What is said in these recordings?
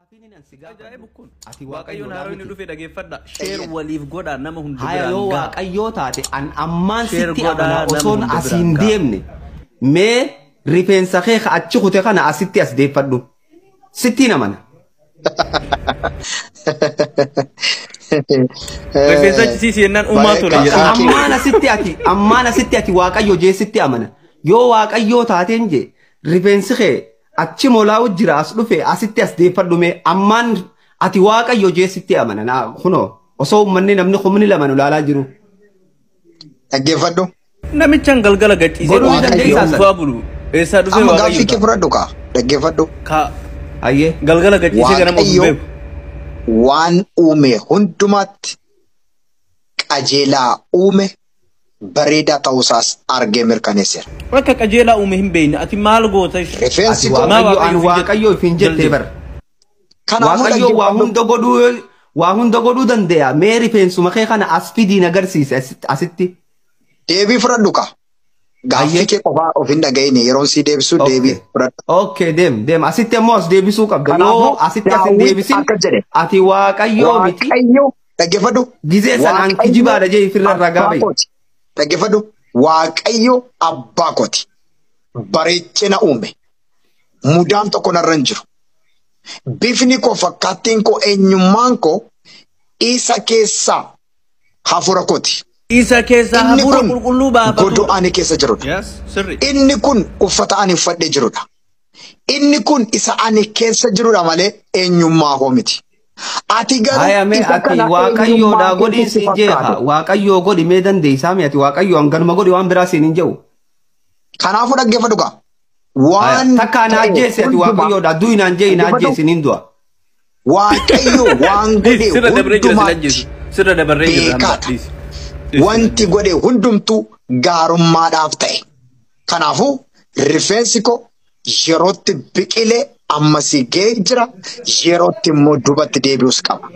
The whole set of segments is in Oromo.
Ajaa'ibu kun Waaqayyoon haroo inni dhufe dhageeffadha. Sheer waliif godha nama hundi biraan yoo Waaqayyoo taate an ammaan sitti amana osoon asiin deemne mee rifeensa kee achi kute kana asitti as deeffadhu sittiin amana. Rifeensa achi yennaan uumaa ture jedha. Ammaan asitti ati Waaqayyo jeesitti amana. Yoo Waaqayyoo taateen je rifeensi kee achi molaa jira as dhufe asitti as deeffadhume ammaan ati Waaqayyo jeesitti amana na kuno osoo ummanni namni kumni lama ulaalaa jiru dhaggeeffadhu namichaan galgala gachiisee dhuunfaa bulu eessaa dhufe Waaqayyo gaaffii kee fudhadhu ka dhaggeeffadhu ka ayyee galgala gachiisee ganama dhufe waan uume hundumaatti qajeelaa uume bareeda ta'uusaas argee mirkaneesseera. Akka qajeelaa uume hin beekne ati maal goota rifeensi Waaqayyo ifin jettee bar. Waaqayyo waa hunda godhuu danda'a. Mee rifeensuma kee kana as fidiin agarsiise asitti. Deebii fudhadhu ka. Gaaffii kee qofaa of hin dhaga'ine yeroon si deebisu deebii fudhadhu. Okay deem asitti ammoo as deebisuu qabda. Yoo asitti as hin deebisin ati Waaqayyo miti. Waaqayyo dhaggeeffadhu. Gizee sanaan kijibaadha jee ifirra ragaa ba'i. Dhaggeeffadhu Waaqayyo abbaa kooti bareechina uume mudaan tokko narra hin jiru bifni koo fakkaattiin koo eenyummaan koo isa keessaa hafuura kooti. Isa keessaa hafuura qulqulluu baafatu godoo ani keessa jirudha. Inni kun uffata ani uffadhee jirudha. Inni kun isa ani keessa jirudha malee eenyummaa koo miti. Ati garuu Waaqayyo da godhi si jeha Waaqayyo godhi mee dandeessaa mi ati Waaqayyo hanganuma godhi waan biraa siin hin jedhu. Kanaafuu dhaggeeffadhu ka. Waan takka na ajjeese ati Waaqayyo da du'i naan jee na ajjeese nin du'a. Waaqayyo waan godhe hundumaatti sirra dabarree jira. Wanti godhe hundumtu gaarummaadhaaf ta'e. Kanaafuu rifeensi koo yerootti biqilee ammasi ga'ee jira yerootti immoo dubatti deebi'us qaba.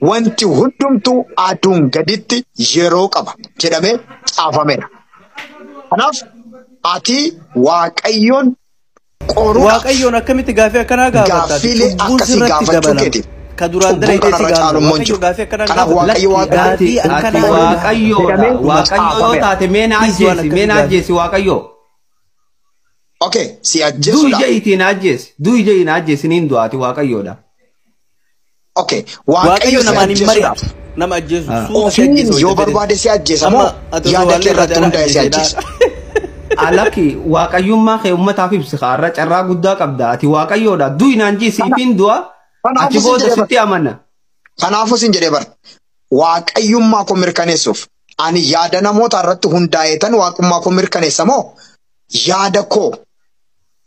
Wanti hundumtuu aduun gaditti yeroo qaba jedhamee caafameera. Kanaaf ati Waaqayyoon qoruu Waaqayyoon akkamitti gaaffii akkanaa gaafata? Gaaffiilee akkasii gaafachuu keetiif. Ka duraan daree keessa Waaqayyo gaaffii akkanaa Waaqayyo yoo taate mee na ajjeesi Waaqayyo. Okay, si ajjeesuudha. Dui jai na ajjeesi nin du'aati Waaqayyoodha. Okay, Waaqayyo namaan hin mari'atu. Nama ajjeesu ofiin yoo barbaade si ajjeesa moo yaada kee irratti hundaa'e si ajjeesa. Alaki Waaqayyummaa kee uummataaf ibsi har'a carraa guddaa qabda. Ati Waaqayyoodha. Dui naan jii siifin du'a. Ati booda sitti amana. Kanaafuu sin jedhee bara Waaqayyummaa koo mirkaneessuuf ani yaada namoota irratti hundaa'e tan Waaqummaa koo mirkaneessa moo yaada koo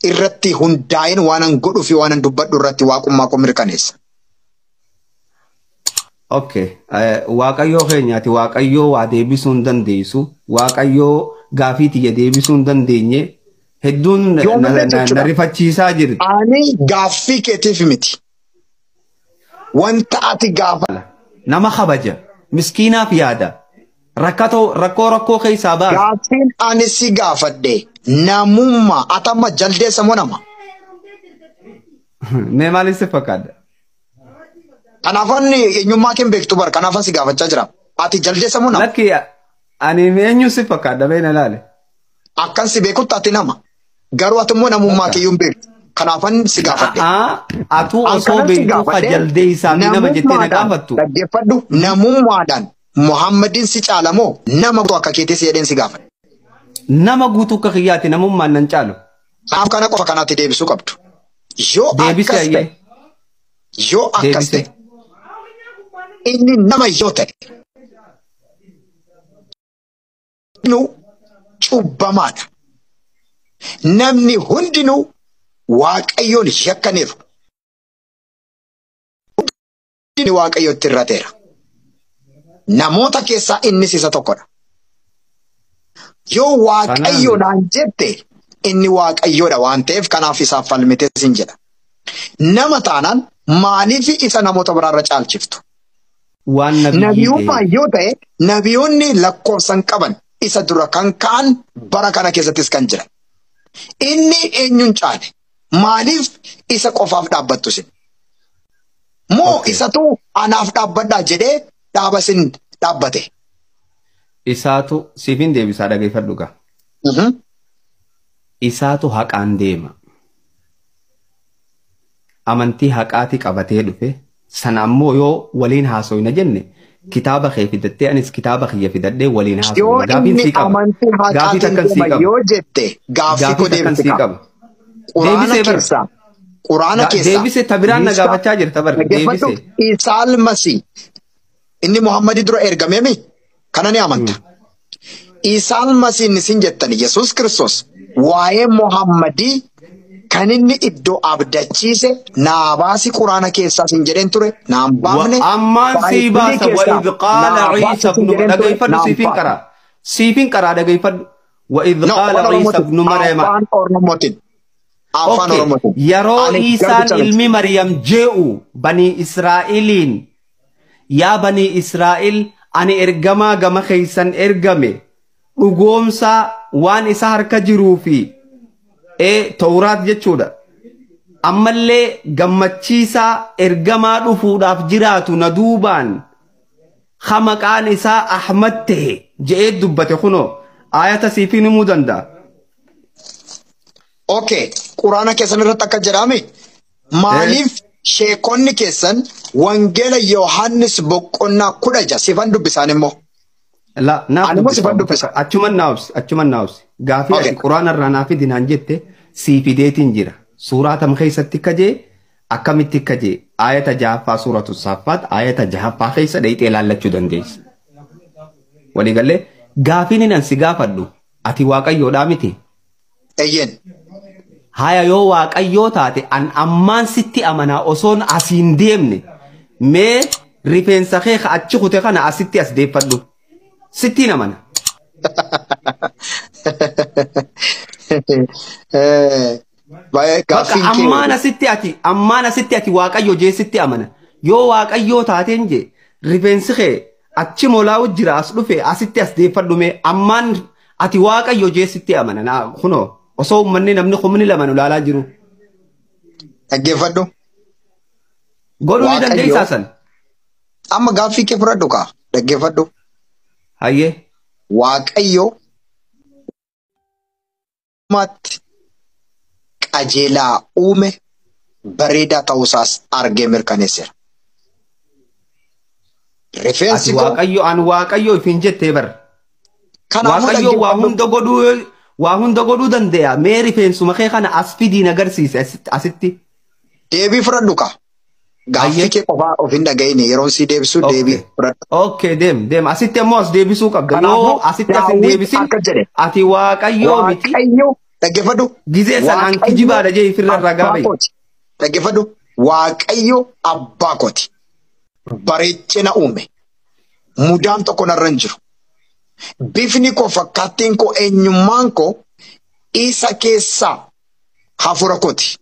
irratti hundaa'een waan an godhuu fi waan an dubbadhu irratti Waaqummaa koo mirkaneessa. Okay, Waaqayyoo keenyaati Waaqayyoo waa deebisuu hin dandeessu. Waaqayyoo gaafii tiyya deebisuu hin dandeenye hedduun na rifachiisaa jirti. Ani gaaffii keetiif miti. Wanta ati gaafa nama kabaja miskiinaaf yaada rakkoo keessaa baasa. Gaaffiin ani si gaafadhe namummaa atamma jaldeessa moo nama? Mee maaliif si fakkaata? Kanaafan eenyummaa kee beektu bara kanaafan si gaafachaa jira. Ati jaldeessa moo nama? Lakki ani eenyu si fakkaata beena laale. Akkan si beekutti ati nama. Garuu ati immoo namummaa kee hin beektu. Kanaafan si gaafadhe. Atu osoo beektu ka jaldeessaa nama jettee na gaafattu. Dhaggeeffadhu namummaadhaan Muhammadin si caala moo nama guutuu akka keetii si jedheen si gaafadhe. Nama guutuu akka kiyyaatti namummaan nan caalu. Kanaaf kana qofa kanaatti deebisuu qabdu. Yoo akkas ta'e inni nama yoo ta'e nu cubbamaadha. Namni hundinuu Waaqayyoon yakkaniiru. Inni Waaqayyootti irrateera. Namoota keessaa innis isa tokkodha. Yoo Waaqayyoodhaan jette inni Waaqayyoodha waan ta'eef kanaaf isaaf falmitee sin jedha. Nama taanaan maaliif isa namoota biraarra caalchiftu? Nabiyummaa yoo ta'e nabiyoonni lakkoofsan qaban isa dura kan ka'an bara kana keessattis kan jiran. Inni eenyuun caale? Maaliif isa qofaaf dhaabbattu sin? Moo Okay. isatu anaaf dhaabbadhaa jedhee dhaaba sin dhaabbate. Isaatu siifin deebisaa dhageeffadhu gaa. Isaatu haqaan deema. Amantii haqaati qabatee dhufe. Sana ammoo yoo waliin haasoyna jenne kitaaba kee fidattee anis kitaaba kiyya fidadhee waliin Yoo haasoyna. Gaafiin inni sii qaba. amantii Gaafii haqaatiin takkan sii deema qaba. yoo jette gaaffii koo Gaafii takkan deebisi sii qaba. qaba. Quraana Deebisee bara. keessaa. Quraana keessaa. Deebisee tabiraan na gaafachaa jirta bara. Dhaggeeffadhu. Deebisee. Isaa almasii. Inni Muhammadii dura ergameemi. Kana ni amanta. Isaa almasiin isin jettan Yesuus Kiristoos waa'ee Muhammadii kan inni iddoo abdachiise naa baasi quraana keessaa sin jedheen ture naan baafne. Ammaan sii baasa وإذ قال عيسى ابن dhageeffadhu siifin qaraa. Siifin qaraa dhageeffadhu. وإذ قال عيسى ابن مريم. Afaan Oromootiin. Afaan Oromootiin. Yeroo Isaan ilmi Maryam je'u bani Israa'eliin yaa bani Israa'el ani ergamaa gama keessan ergame dhugoomsaa waan isa harka jiruu fi Tawraat jechuudha. Ammallee gammachiisaa ergamaa dhufuudhaaf jiraatu na duubaan maqaan isaa Ahmad ta'e je'ee dubbate kunoo ayata siifin himuu danda'a. Okay, quraana keessan irratti akka jedhame maaliif sheekonni keessan wangeela Yohaannis boqonnaa 16 sifan dubbisaan immoo. La naaf Ani mos bandu pesa. achuman naawus gaafii Okay. ati quraana irraa naaf dinaan jette siifideetiin jira suuraa tam keessatti kajee akkamitti kajee ayata jahaffaa suuratu saffaat ayata jahaffaa keessa dhayxee ilaallachuu dandeessa. Waliigallee gaafiin inni si gaafadhu ati waaqayyoodhaa miti. Eeyyen. Haya yoo waaqayyoo taate an ammaan sitti amanaa osoon asiin deemne mee rifeensa kee achi kute kana asitti as deeffadhu. Sittiin amana. Bakka ammaan asitti ati waaqayyo jee sitti amana. Yoo waaqayyoo taateen jee rifeensi kee achi molaa jira as dhufe asitti as deeffadhume ammaan ati waaqayyo jee sitti amana. Naa kunoo osoo uummanni namni kumni lama nu ilaalaa jiru. Dhaggeeffadhu. Godhuu ni dandeessaa san. Amma gaaffii kee fudhadhu kaa. Dhaggeeffadhu. Hayyee. Waaqayyo matti qajeelaa uume bareedaa ta'uusaas argee mirkaneesseera. Rifeensi Ati waaqayyo ifin jettee bara. Waaqayyo waa hunda godhuu danda'a. Mee rifeensuma kee kana as fidiin agarsiise asitti. deebii fudhadhu kaa. Gaaffii kee qofaa of hin dhaga'ine yeroon si deebisu deebii fudhadhu. Okay, deem. Asitti ammoo as deebisuu qabda. Kanaafuu Yoo asitti as hin Daawit deebisin akka jedhe. ati waaqayyoo miti. Waaqayyo dhaggeeffadhu. Gizee sanaan Waaqayyo kijibaadha jee ifirra ragaa abbaa ba'i. kooti. Dhaggeeffadhu. Waaqayyo abbaa kooti. Bareechina uume. Mudaan tokko narra hin jiru. Bifni koo fakkaattiin koo eenyummaan koo isa keessaa hafuura kooti.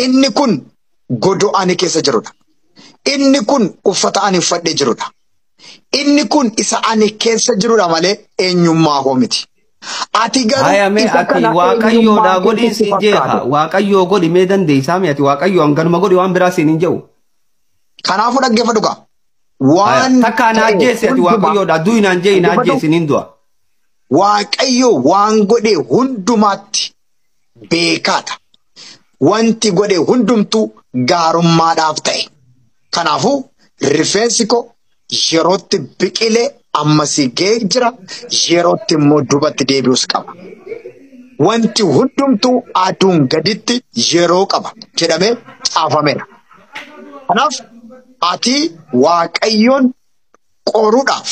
Inni kun godoo ani keessa jirudha. Inni kun uffata ani uffadhee jirudha. Inni kun isa ani keessa jirudha malee eenyummaa koo miti. Ati Hayame garuu ati waaqayyoodhaa godhiin si jeeha. Waaqayyoo godhi mee dandeessaa mi ati waaqayyoo hanganuma godhi waan biraa siin hin jehu. Kanaafuu dhaggeeffadhu kaa. Takka na ajjeesi ati waaqayyoodhaa du'i naan jee na ajjeesi nin du'a. Waaqayyo waan godhe hundumaatti beekaadha. Wanti godhe hundumtuu gaarummaadhaaf ta'e. Kanaafuu rifeensi koo yerootti biqilee ammasii ga'ee jira. Yerootti immoo dubatti deebi'us qaba. Wanti hundumtuu aduun gaditti yeroo qaba jedhamee caafameera. Kanaaf ati waaqayyoon qoruudhaaf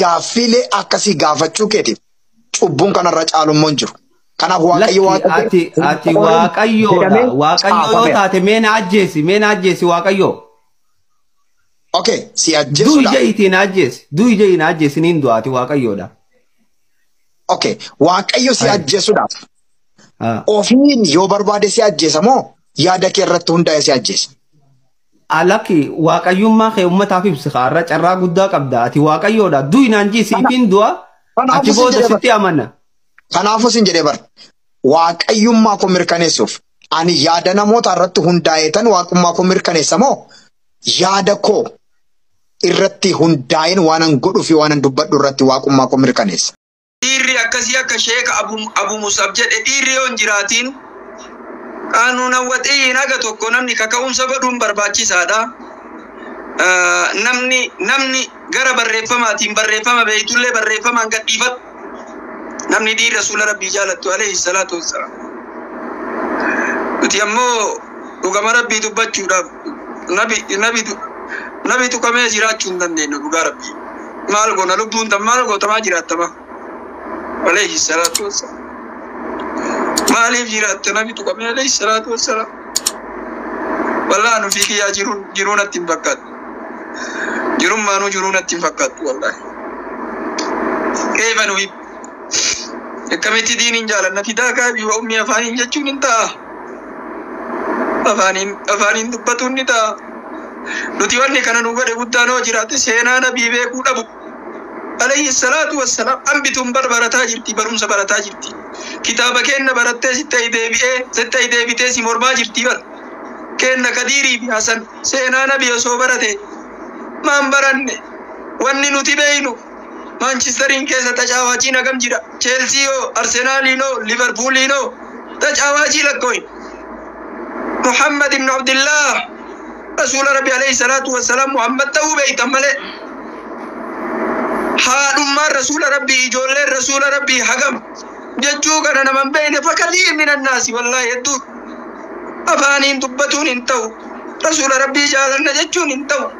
gaaffiilee akkasii gaafachuu keetiif cubbuun kanarra caalummoo hin jiru. Kanaaf waaqayyo Ati waaqayyoodha. Waaqayyoo yoo taate mee na ajjeesi waaqayyoo. Okay, si Du'i ajjeesuudha. je'iitii na ajjeesi nin du'a ati waaqayyoodha. Okay, waaqayyo si ajjeesuudhaaf Ah. ofiin yoo barbaade si ajjeesa moo yaada kee irratti hundaa'e si ajjeesa? Alaki waaqayyummaa kee uummataaf ibsi kaarra carraa guddaa qabda. Ati waaqayyoodha. Du'i naan jiisi ifin du'a. Ati booda sitti amana. Kanaafuu sin jedhee bara waaqayyummaa koo mirkaneessuuf ani yaada namoota irratti hundaa'etan waaqummaa koo mirkaneessa moo yaada koo irratti hundaa'een waanan godhuu fi waanan dubbadhu irratti waaqummaa koo mirkaneessa. Dhiirri akkasii akka Sheek Abu Musab jedhe dhiirri yoo hin jiraatiin qaanuuna waxii naga tokko namni kaka'umsa godhuun barbaachisaadha. Namni gara barreeffamaatiin barreeffama beeytullee barreeffamaan gadhiifatu. Namni dhiirri Rasuula Rabbii jaalattu alayhi salaatu wassalaam. Nuti ammoo dhugama Rabbii dubbachuudhaaf nabi tuqamee jiraachuu hin dandeenyu dhugaa Rabbii. Maal goona lubbuun tan maal gootamaa jiraattama alayhi salaatu wassalaam. Maaliif jiraatta nabi tuqamee alayhi salaatu wassalaam? Wallaahi nu fiigiyaa jiruun natti hin fakkaatu. Jirummaanuu jiruun natti hin fakkaatu wallaahi. Keefa nuyi akkamitti diiniin jaalanna fidaa kaabii wa ummii afaaniin jechuun hin ta'a. Afaaniin dubbatuun ni ta'a. Nuti wanni kana nu godhe guddaan hoo jiraate seenaa nabii beekuu dhabu. Alayhi salaatu wassalaam hambituun barataa jirti, barumsa barataa jirti. Kitaaba kenna barattee sitti deebitee si mormaa jirti bara. Kenna Kadiirii fi Hasan seenaa nabii osoo barate maan baranne wanni nuti beeynu Manchesteriin keessa tacaawachii nagam jira. Chelsea hoo, Arsenaaliin hoo, Liverpooliin hoo tacaawachii lakkooyin. Muhammad ibn Abdullah Rasuula Rabbi alayhi salaatu wassalaam Muhammad ta'uu beeytan malee. Haadhummaan Rasuula Rabbii ijoolleen Rasuula Rabbii hagam jechuu kana naman beeyne fakkatii minan naasi wallaahi hedduu. Afaaniin dubbatuun hin ta'u. Rasuula Rabbii jaalanna jechuun hin ta'u.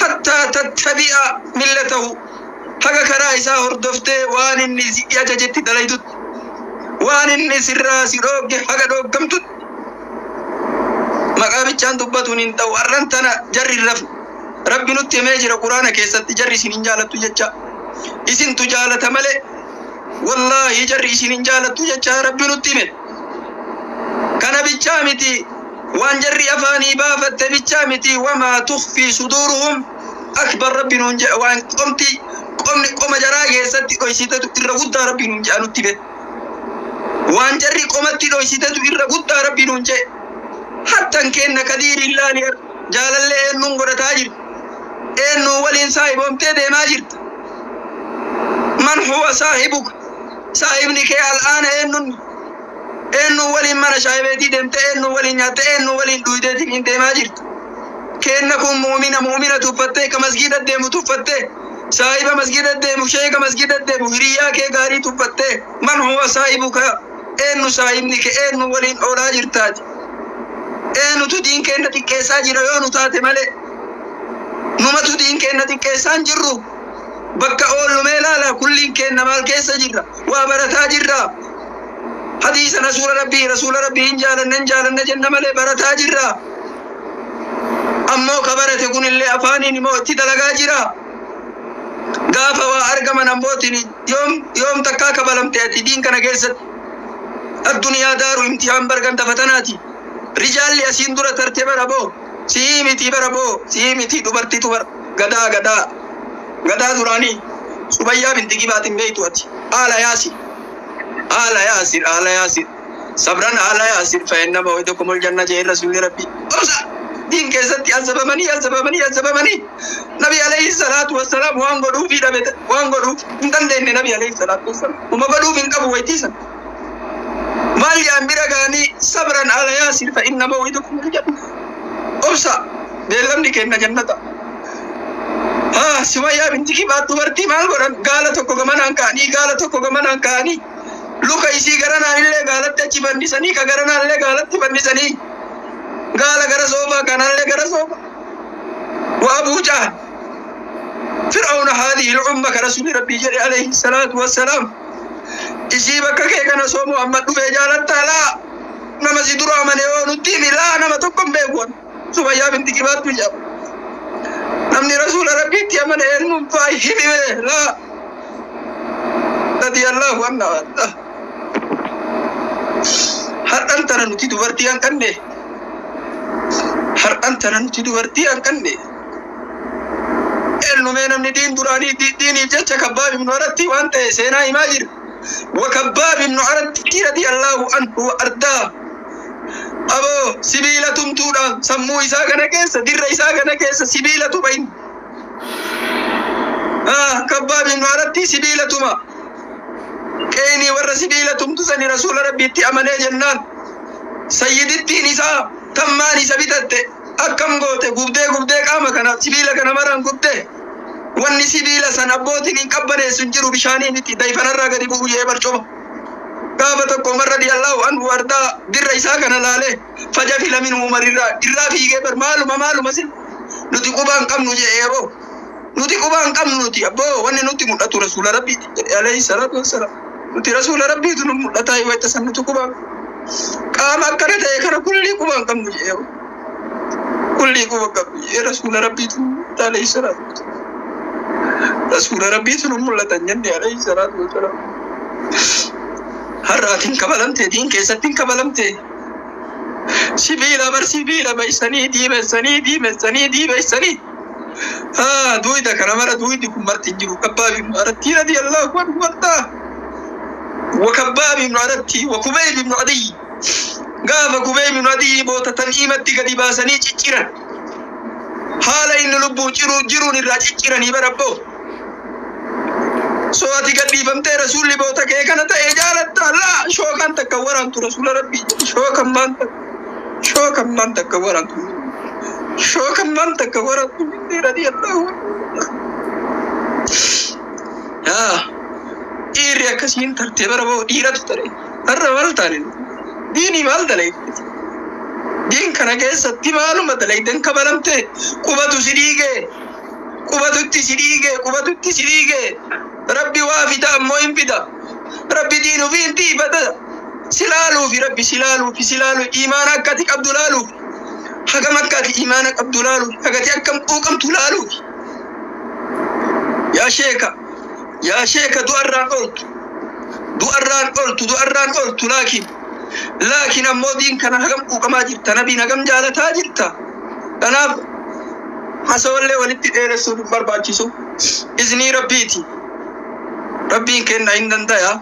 Hattaa tattabi'a millatahu. Haga karaa isaa hordoftee waan inni si ajajetti dalaytutti. Waan inni sirraa si dhoogge haga dhooggamtutti. Maqaa bichaan dubbatuun hin ta'u. Arran tana jarri rafne. Rabbi nutti himee jira Quraana keessatti jarri isin hin jaalattu jecha. Isintu jaalata malee. Wallaahi jarri isin hin jaalattu jecha Rabbi nutti hime. Kana bichaa miti. Waan jarri afaanii baafatte bichaa miti. Wamaa tukhfii suduuruhum akbar Rabbi nuun jedha. Waan qoma jaraa keessatti dhoysitetu irra guddaa Rabbi nuun jedha nutti hime. Waan jarri qomatti dhoysitetu irra guddaa Rabbi nuun jedhe. Hattan kenna Kadiirii ilaali jaalallee eenyuun godhataa jirti. Eenyuun waliin saahiboomtee deemaa jirti. Man huwa saahibuka. Saahibni kee al'aana eenyuun waliin mana shaayibeetii deemte eenyuun waliin nyaatte eenyuun waliin dhuydeetiin hin deemaa jirti. Kenna kun muumina tuffattee ka masgiida deemu tuffattee saahiba masgiida deemu sheeka masgiida deemu hiriyaa kee gaarii tuffattee man huwa saahibuka eenyu saahibni kee eenyu waliin oolaa jirtaati. Eenyutu diin kenna xiqqeessaa jira yoo nu taate malee numatu diin kenna xiqqeessaa hin jirru. Bakka oolumee ilaala kulliin kenna maal keessa jirra waa barataa jirra. Hadiisa Rasuula Rabbii hin jaalanne jenna malee barataa jirra. Ammoo ka barate kunillee afaaniin immoo itti dalagaa jira. Gaafa waa argaman ammootiin yoom takkaa kabalamte ati diin kana keessatti. Addunyaa daaru imtihaan barganta fatanaati. Rijaalli asiin dura tarte baraboo. Sii miti dubartiitu bara. Gadaa duraanii. Subayyaa binti Gibaatiin beeytu ati. Haala yaasir. Sabran haala yaasir fayyannama ho'i tokko mol janna jee Rasuulli Rabbii. Obsa! Diin keessatti azabamanii. Nabi alayhi salaatu wassalaam waan godhuufi dhabete. Waan godhuuf hin dandeenye Nabi alayhi salaatu wassalaam. Uma godhuuf hin qabu waytiisan. Maal jaan bira gaanii sabran haala yaasir fayyannama ho'i tokko mol janna. Obsa! Beellamni kenna jannata. Sumayyaa binti Gibaat dubartii maal godhan gaala tokko gamanaan ka'anii luka isii garanaan illee gaalatti achi fannisanii ka garanaan illee gaalatti fannisanii gaala gara soofaa kanaallee gara soofaa waa buucaan fir'auna haadhihi l'umma ka Rasuuli Rabbii jedhe alayhi salaatu wassalaam isii bakka kee kana soo Muhammad dhufee jaalattaa laa nama si dura amane yoo nutti himi laa nama tokko hin beeku Sumayyaa binti Gibaattu jedhama. Namni Rasuula Rabbiitti amane eenyuun faayi himime laa radiyallahu anha. Har'an tana nuti dubartii hanqanne. Eenyumee namni diin duraanii diiniif jecha Kabbaab ibnu Aratti waan ta'e seenaa himaa jira. Wa Kabbaab ibnu Aratti radiyallahu anhu wa ardaa. Abo sibiila tumtuudhaan sammuu isaa kana keessa dirra isaa kana keessa sibiila tubain. Kabbaabiin maaratti sibiila tuma. Qeeni warra sibiila tumtusani rasuula rabbiitti amanee jennaan. Sayyidittiin isaa tammaan isa bitatte akkam goote gubdee qaama kana sibiila kana maraan gubdee. Wanni sibiila san abbootiin hin qabbaneessu hin jiru bishaaniin itti dayfanarraa gadi bu'u jee barcuma. Gaafa tokko Umar radiyallahu anhu wardaa dirra isaa kana laalee faja filamin Umarirraa irraa fiigee bar maaluma sin nuti qubaan qabnu jee eeboo. Nuti qubaan qabnu nuti abboo wanni nuti mul'atu rasuula rabbiiti jedhe alayhi salaatu wassalaam. Nuti rasuula rabbiitu nu mul'ataa yoo itti san nuti qubaan qaama akkana ta'e kana kullii qubaan qabnu jee eeboo. Kullii quba qabnu jee rasuula rabbiitu alayhi salaatu wassalaam. Rasuula rabbiitu nu mul'atan jenne alayhi salaatu wassalaam. Har'aatiin kabalamtee diin keessattiin kabalamtee sibiila bar sibiila baysanii diimeessanii duwida kana mara duwidi kun marti jiru kabbaabi maaratti radiyallahu anhu wardaa wa kabbaabi maaratti wa kubayb ibn adiy gaafa kubayb ibn adiy boota tan'iimatti gadi baasanii cicciran haala inni lubbuu jiruun irraa cicciranii barabboo soati gadhiifamtee rasuulli boota kee kana ta'ee jaalatta laa shookan takka waraantu rasuula rabbii shookan maan takka waraantu minni radiyallahu dhiirri akkasiin tartee baraboo dhiiratu tare har'a maal taane diinii maal dalayte diin kana keessatti maaluma dalayten kabalamte qubatutti si dhiige Rabbi waa fida ammoo hin fida. Rabbi diinuu fi hin tiifata. Silaaluufi Rabbi silaaluu iimaana akkati qabdu laaluufi. Hagam akkati iimaana qabdu laaluufi. Hagati akkam quuqamtu laaluufi. Yaa sheeka du'arraan ooltu laakiin ammoo diin kana hagam quuqamaa jirta. Nabiin hagam jaalataa jirta. Kanaaf hasawallee walitti dheeressuuf hin barbaachisu. Iznii Rabbiiti. Rabbiin kenna hin danda'a.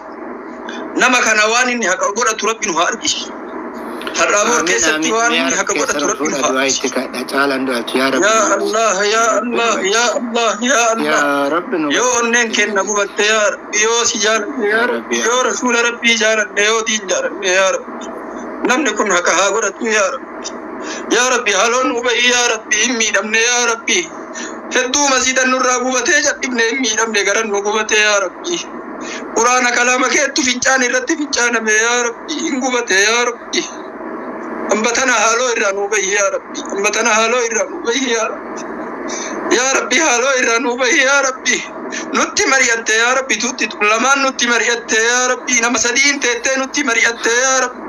Nama kana waan inni haqa godhatu Rabbi nu haa argisiisu. Har'aa boor keessatti waan inni haqa godhatu Rabbi nu haa argisiisu. Yaa Allah. Yoo onneen kenna gubatte yaa Rabbi yoo si jaalanne yaa Rabbi yoo rasuula Rabbii jaalanne yoo diin jaalanne yaa Rabbi. Namni kun haqa haa godhatu yaa Rabbi. Yaa Rabbi haloon nu bahi yaa Rabbi hin miidhamne yaa Rabbi. Hedduu masiidan nurraa gubatee jadhibne hin miidhamne garan nu gubate yaa Rabbi. Quraana kalaama keettu fincaan irratti fincaaname yaa Rabbi hin gubate yaa Rabbi. Ambatana haaloo irraa nu bahi yaa Rabbi. Yaa Rabbi haaloo irraa nu bahi yaa Rabbi. Nutti mari'atte yaa Rabbi tutti lamaan nutti mari'atte yaa Rabbi nama sadiin teettee nutti mari'atte yaa Rabbi.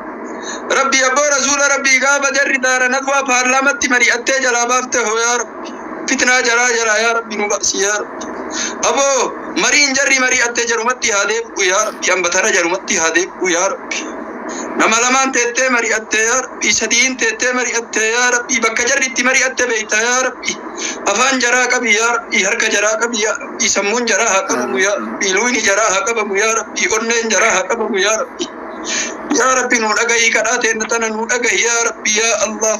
Rabbi abboo rasuula Rabbi gaafa jarri daara nadwaa paarlaamatti mari'attee jalaa baafte hoo yaa Rabbi. Fitnaa jaraa yaa Rabbi nu baqsi yaa Rabbi. Aboo mariin jarri mari'attee jarumatti haa deebi'u yaa Rabbi. Ambatana jarumatti haa deebi'u yaa Rabbi. Nama lamaan teettee mari'attee yaa Rabbi. Sadiin teettee mari'attee yaa Rabbi. Bakka jarri itti mari'atte beekta yaa Rabbi. Afaan jaraa qabi yaa Rabbi. Harka jaraa qabi yaa Rabbi. Sammuun jaraa haa qabamu yaa Rabbi. Luuyni jaraa haa qabamu yaa Rabbi. Onneen jaraa haa qabamu yaa Rabbi. Ya Rabbi nu dhagahi kadhate tana nu dhagahi ya Rabbi ya Allah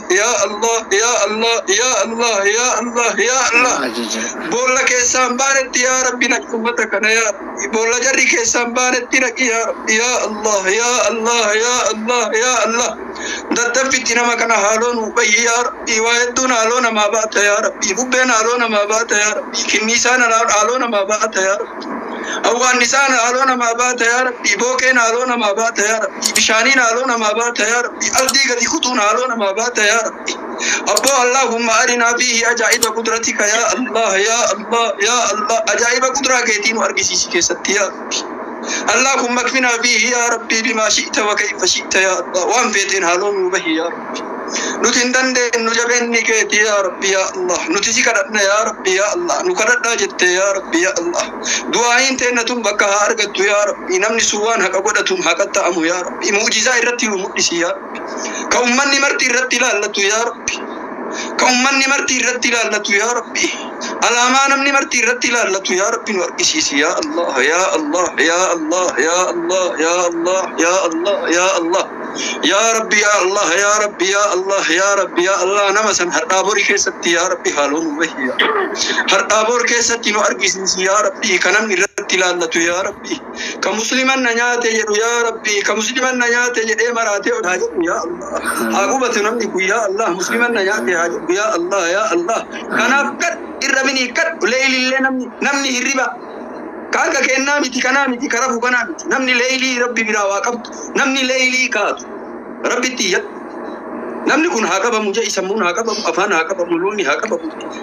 bolla keessaan baanetti ya Rabbi na ummata kana ya Rabbi bolla jarri keessaan baanetti naqi ya Rabbi ya Allah daddafitti nama kana haaloo nu bahi ya Rabbi waa hedduun haaloo namaa baata ya Rabbi bubbeen haaloo namaa baata ya Rabbi kinnisaan haaloo namaa baata ya Rabbi awwaan nisaan haaloo namaa baata ya Rabbi bookeen haaloo namaa baata ya Rabbi bishaaniin haaloo namaa baata ya Rabbi ardii gadi kutuun haaloo namaa baata ya Rabbi abboo Allahumma arinaa fiihi ajaa'iba qudratika ya Allah ajaa'iba qudraa keetii nu argisiisi keessatti ya Rabbi اللهم اكفنا فيه يا ربي بما شئت وكيف شئت يا الله وان فيتين هالون به يا ربي نتندن نجبن نكيت يا ربي يا الله نتسكرنا يا ربي يا الله نكرنا جت يا ربي يا الله دعائين تنتم بك هارغت يا ربي نمني سوان حق قدتم حق تام يا ربي معجزه رتي ومدس يا ربي كومني مرتي رتي لالت يا ربي كومني مرتي رتي لالت يا ربي علامة نمني مرتي رتي لالت يا ربي نوركسيس يا الله يا الله يا الله يا الله يا الله يا الله يا الله يا ربي يا الله يا ربي يا الله يا ربي يا الله نمسن هرابور كيستي يا ربي حالون وهي هرابور كيستي نو أرجسني يا ربي كنم نرتي لالتو يا ربي كمسلمان نجات يا ربي كمسلمان نجات يا مراتي يا الله عقوبة نمني يا الله مسلمان نجات يا الله يا الله كنافكت الرمني كت ليل اللي نمني الربا كانك كنامتي كنامتي كرفو كنامتي نمني ليلي ربي بلا واقبت نمني ليلي كات ربي تيت نمني كن هاكبا مجا يسمون هاكبا أفان هاكبا ملوني هاكبا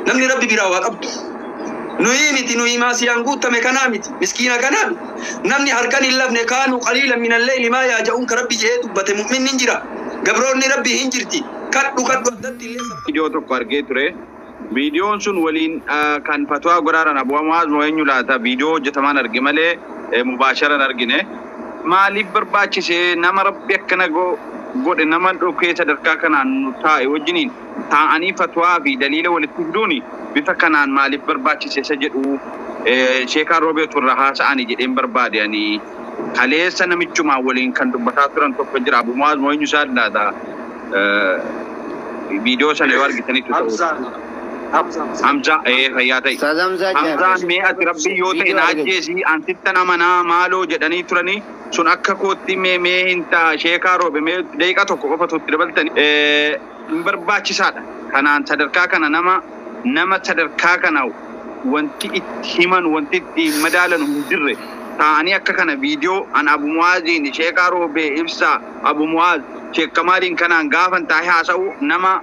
نمني ربي بلا واقبت نويمتي نويما سيانقوت مكنامتي مسكينة كنامتي نمني هركان اللبن كانوا قليلا من الليل ما يجعون كربي جهد بتمؤمن ننجرا قبروني ربي هنجرتي كدو دتي اللي فيديو تو أرجيتوري فيديو سن ولين كان فتوى قرارا أبو معاذ موينو لاتا فيديو جتمان أرجمله مباشرة أرجنه ما ليبر باتشي سه نما ربي كنا قد نما روكي تدركا كنا نتاعي وجنين تاني فتوى في دليل ولتفدوني بفكنا ما ليبر باتشي سه سجدوا شيكا روبيت الرهاس أني جدين برباد يعني خليه سنة متجمع ولين كان بتاثرن تفجر أبو معاذ موينو ساد لاتا فيديو سنوار جتني حمزة فياتي حمزة مئة ربي يوتي ناجيسي أنتنا منا مالو جدني ترني سن أكا كوتي مي انتا شيكارو بمي ديكا توكو فتو تربلتني برباچي سادا كانان صدركا كان نما صدركا كانو وانتي اتهمان وانتي مدالن مدر تاني أكا كان فيديو عن أبو معاذ شيكارو بإفسا أبو معاذ شيك كمالين كانان غافن تاهي عسو نما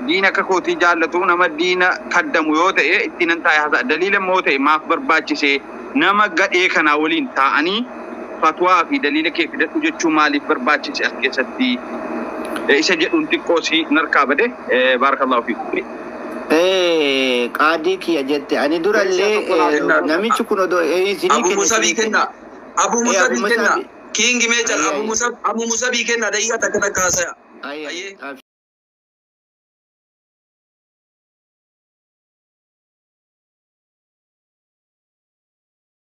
دينا كوتي جالتو نما دينا قدمو يوتا اتنان تاي هذا دليل موتا ما برباچي سي نما قد كنا ولين تاني فتوى في دليل كيف دتو جچو مالي برباچي سي اسكي إيش جدون تكوسي نركب ده بارك الله فيك قاضي كي أجت أنا دور اللي نامي شكونه دو أبو موسى بيكنا أبو موسى بيكنا كينج ميجر أبو موسى بيكنا ده إيه تكنا كاسة